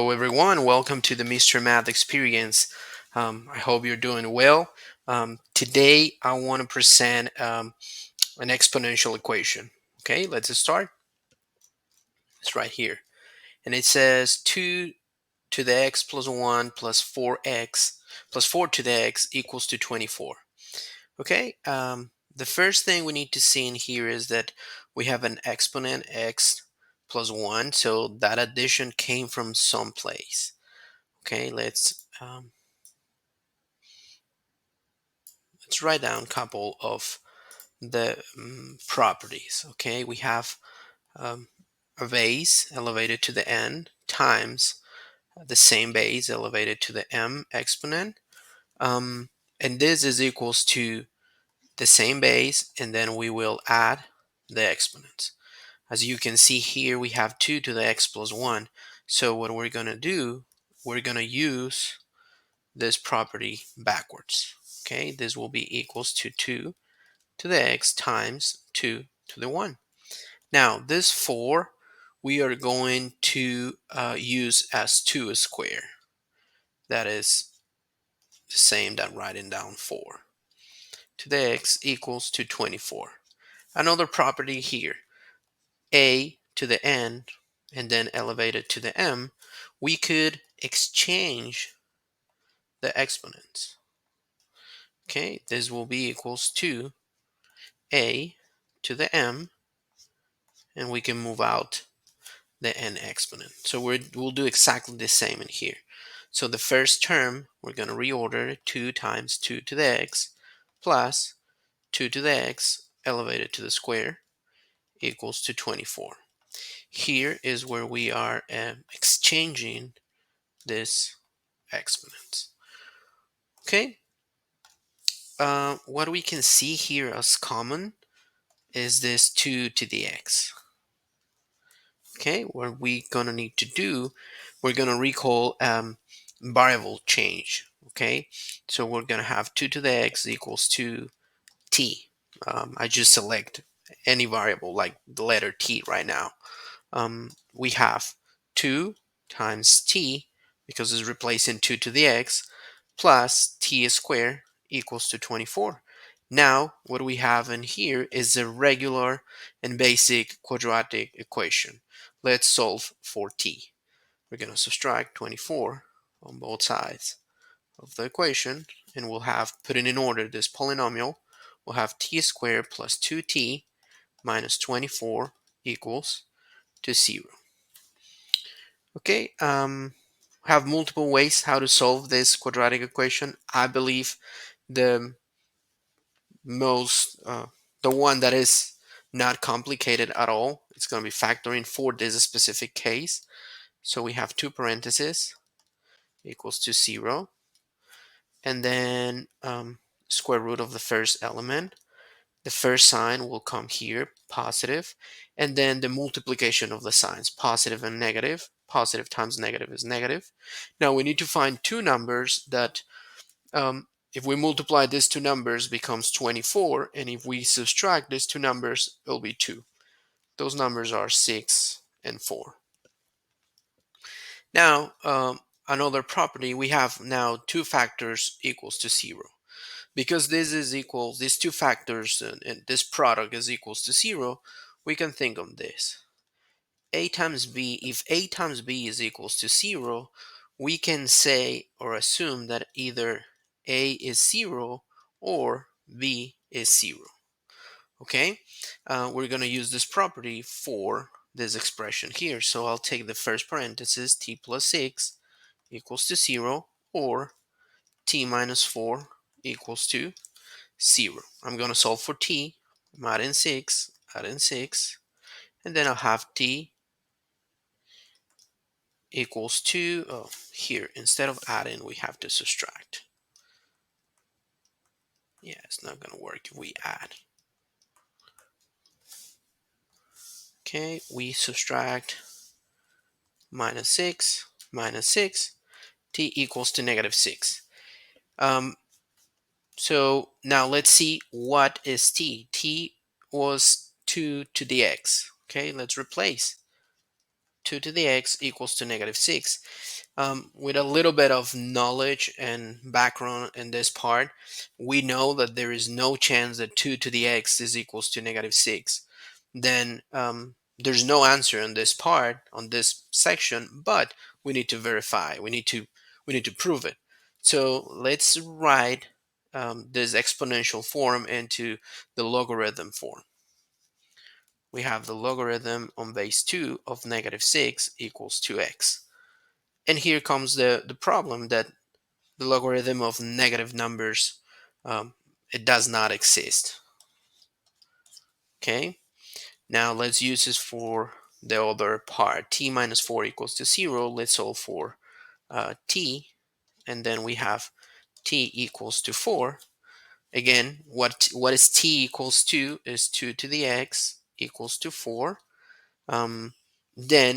Hello everyone, welcome to the Mr. Math Experience. I hope you're doing well. Today I want to present an exponential equation. Okay, let's start. It's right here. And it says 2 to the x plus 1 plus 4x plus 4 to the x equals to 24. Okay, the first thing we need to see in here is that we have an exponent x plus 1, so that addition came from someplace. Okay, let's write down a couple of the properties. Okay, we have um, a base elevated to the n times the same base elevated to the m exponent, and this is equals to the same base, and then we will add the exponents. As you can see here, we have 2 to the x plus 1. So what we're going to do, we're going to use this property backwards. Okay, this will be equals to 2 to the x times 2 to the 1. Now this 4 we are going to use as 2 squared. That is the same that writing down 4 to the x equals to 24. Another property here, a to the n and then elevated to the m, we could exchange the exponents. Okay, this will be equals to a to the m, and we can move out the n exponent. So we'll do exactly the same in here. So the first term, we're going to reorder 2 times 2 to the x plus 2 to the x elevated to the square equals to 24. Here is where we are exchanging this exponents. Okay, what we can see here as common is this 2 to the x. Okay, what we're gonna need to do, we're gonna recall variable change. Okay, so we're gonna have 2 to the x equals to t. I just select any variable like the letter t right now. We have 2 times t, because it's replacing 2 to the x, plus t squared equals to 24. Now, what we have in here is a regular and basic quadratic equation. Let's solve for t. We're going to subtract 24 on both sides of the equation, and we'll have, putting in order this polynomial, we'll have t squared plus 2t minus 24 equals to 0. Okay, have multiple ways how to solve this quadratic equation. I believe the most the one that is not complicated at all, it's going to be factoring for this specific case. So we have 2 parentheses equals to 0, and then square root of the first element. The first sign will come here, positive, and then the multiplication of the signs, positive and negative. Positive times negative is negative. Now we need to find two numbers that if we multiply these two numbers becomes 24, and if we subtract these two numbers, it will be 2. Those numbers are 6 and 4. Now, another property, we have now 2 factors equals to 0. Because this is equal, these two factors and this product is equals to 0, we can think of this. A times b, if a times b is equals to 0, we can say or assume that either a is 0 or b is 0. Okay, we're going to use this property for this expression here. So I'll take the first parenthesis, t plus 6 equals to 0, or t minus 4 equals to 0. I'm going to solve for t. I'm adding 6, and then I'll have t equals to, here, instead of adding, we have to subtract. Yeah, it's not going to work if we add. Okay, we subtract minus 6, t equals to negative 6. So now let's see what is t. T was 2 to the x. Okay, let's replace. 2 to the x equals to negative 6. With a little bit of knowledge and background in this part, we know that there is no chance that 2 to the x is equals to negative 6. Then there's no answer on this part, on this section, but we need to verify. We need to prove it. So let's write this exponential form into the logarithm form. We have the logarithm on base 2 of negative 6 equals 2x. And here comes the problem that the logarithm of negative numbers, it does not exist. Okay, now let's use this for the other part. T minus 4 equals to 0. Let's solve for t, and then we have t equals to 4. Again, what is t equals to is 2 to the x equals to 4. Then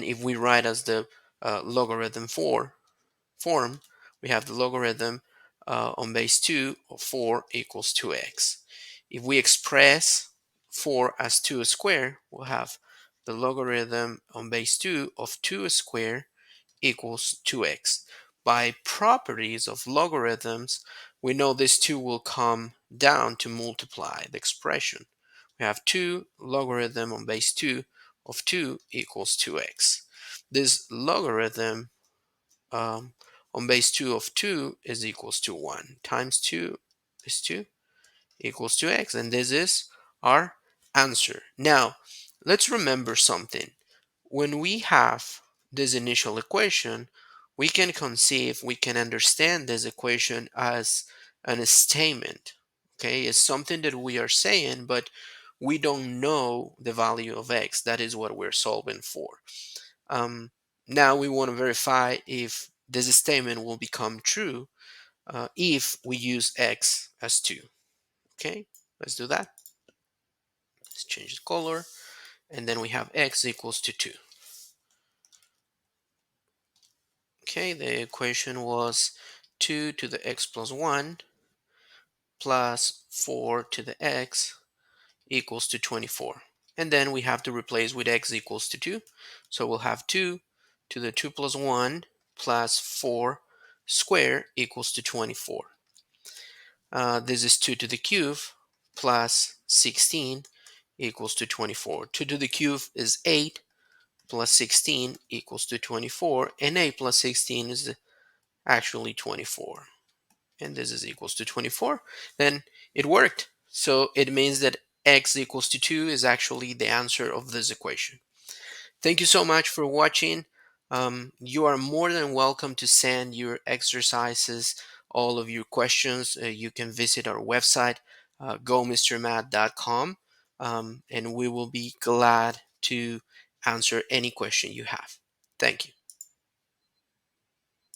if we write as the logarithm form, we have the logarithm on base 2 of 4 equals 2x. If we express 4 as 2 squared, we'll have the logarithm on base 2 of 2 squared equals 2x. By properties of logarithms, we know this 2 will come down to multiply the expression. We have 2 logarithm on base 2 of 2 equals 2x. This logarithm on base 2 of 2 is equals to 1 times 2 is 2 equals to x, and this is our answer. Now let's remember something. When we have this initial equation, we can conceive, we can understand this equation as an statement. Okay, it's something that we are saying, but we don't know the value of x. That is what we're solving for. Now we want to verify if this statement will become true if we use x as 2. Okay, let's do that. Let's change the color, and then we have x equals to 2. Okay, the equation was 2 to the x plus 1 plus 4 to the x equals to 24. And then we have to replace with x equals to 2. So we'll have 2 to the 2 plus 1 plus 4 squared equals to 24. This is 2 to the cube plus 16 equals to 24. 2 to the cube is 8 plus 16 equals to 24. And 8 plus 16 is actually 24. And this is equals to 24. Then it worked. So it means that x equals to 2 is actually the answer of this equation. Thank you so much for watching. You are more than welcome to send your exercises, all of your questions. You can visit our website, gomrmath.com, and we will be glad to answer any question you have. Thank you.